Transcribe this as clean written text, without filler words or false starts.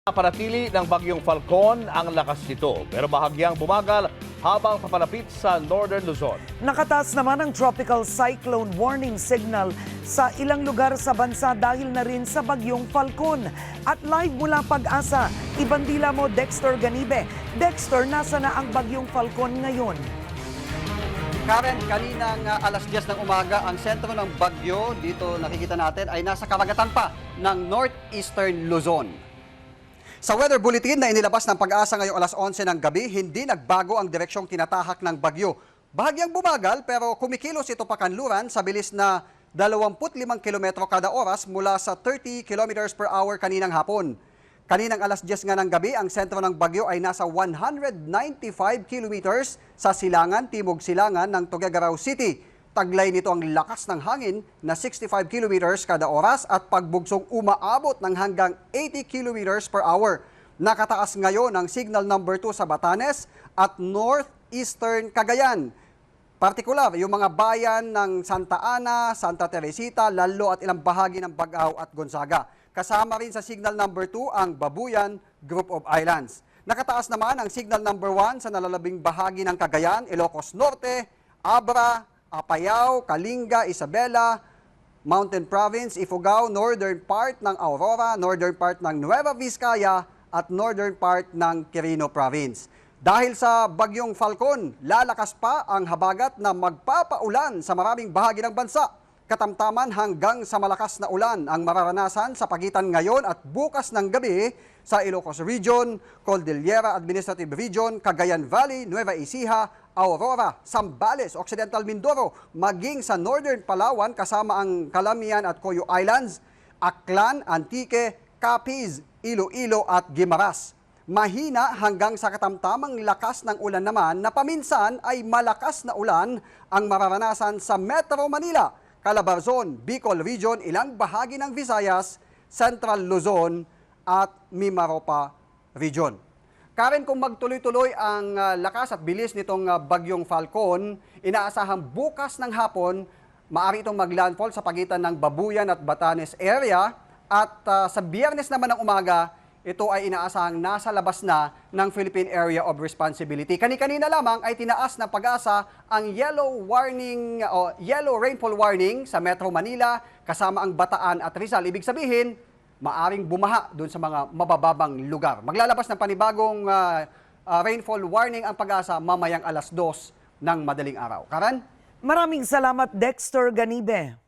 Napanatili ng bagyong Falcon ang lakas nito pero bahagyang bumagal habang papalapit sa Northern Luzon. Nakataas naman ang tropical cyclone warning signal sa ilang lugar sa bansa dahil na rin sa bagyong Falcon. At live mula Pag-asa, ibandila mo Dexter Ganibe. Dexter, nasa na ang bagyong Falcon ngayon? Karen, kaninang alas 10 ng umaga, ang sentro ng bagyo dito nakikita natin ay nasa karagatan pa ng northeastern Luzon. Sa weather bulletin na inilabas ng Pag-asa ngayong alas 11 ng gabi, hindi nagbago ang direksyong tinatahak ng bagyo. Bahagyang bumagal pero kumikilos ito pakanluran sa bilis na 25 kilometro kada oras mula sa 30 kilometers per hour kaninang hapon. Kaninang alas 10 nga ng gabi, ang sentro ng bagyo ay nasa 195 kilometers sa silangan, timog silangan ng Tuguegarao City. Taglay nito ang lakas ng hangin na 65 kilometers kada oras at pagbugsong umaabot ng hanggang 80 kilometers per hour. Nakataas ngayon ang signal number 2 sa Batanes at northeastern Cagayan. Partikular, yung mga bayan ng Santa Ana, Santa Teresita, Lalo at ilang bahagi ng Bagao at Gonzaga. Kasama rin sa signal number 2 ang Babuyan Group of Islands. Nakataas naman ang signal number 1 sa nalalabing bahagi ng Cagayan, Ilocos Norte, Abra, Apayao, Kalinga, Isabela, Mountain Province, Ifugao, northern part ng Aurora, northern part ng Nueva Vizcaya at northern part ng Quirino Province. Dahil sa bagyong Falcon, lalakas pa ang habagat na magpapaulan sa maraming bahagi ng bansa. Katamtaman hanggang sa malakas na ulan ang mararanasan sa pagitan ngayon at bukas ng gabi sa Ilocos Region, Cordillera Administrative Region, Cagayan Valley, Nueva Ecija, Aurora, Zambales, Occidental Mindoro, maging sa Northern Palawan kasama ang Calamian at Coyo Islands, Aklan, Antique, Capiz, Iloilo at Guimaras. Mahina hanggang sa katamtamang lakas ng ulan naman na paminsan ay malakas na ulan ang mararanasan sa Metro Manila, Calabarzon, Bicol Region, ilang bahagi ng Visayas, Central Luzon at Mimaropa Region. Karen, kung magtuloy-tuloy ang lakas at bilis nitong bagyong Falcon, inaasahang bukas ng hapon, maaari itong maglandfall sa pagitan ng Babuyan at Batanes area at sa Biyernes naman ng umaga, ito ay inaasahang nasa labas na ng Philippine Area of Responsibility. Kani-kanina lamang ay tinaas ng Pag-asa ang yellow rainfall warning sa Metro Manila kasama ang Bataan at Rizal. Ibig sabihin, maaring bumaha doon sa mga mabababang lugar. Maglalabas ng panibagong rainfall warning ang Pag-asa mamayang alas 2 ng madaling araw. Karan? Maraming salamat, Dexter Ganibe.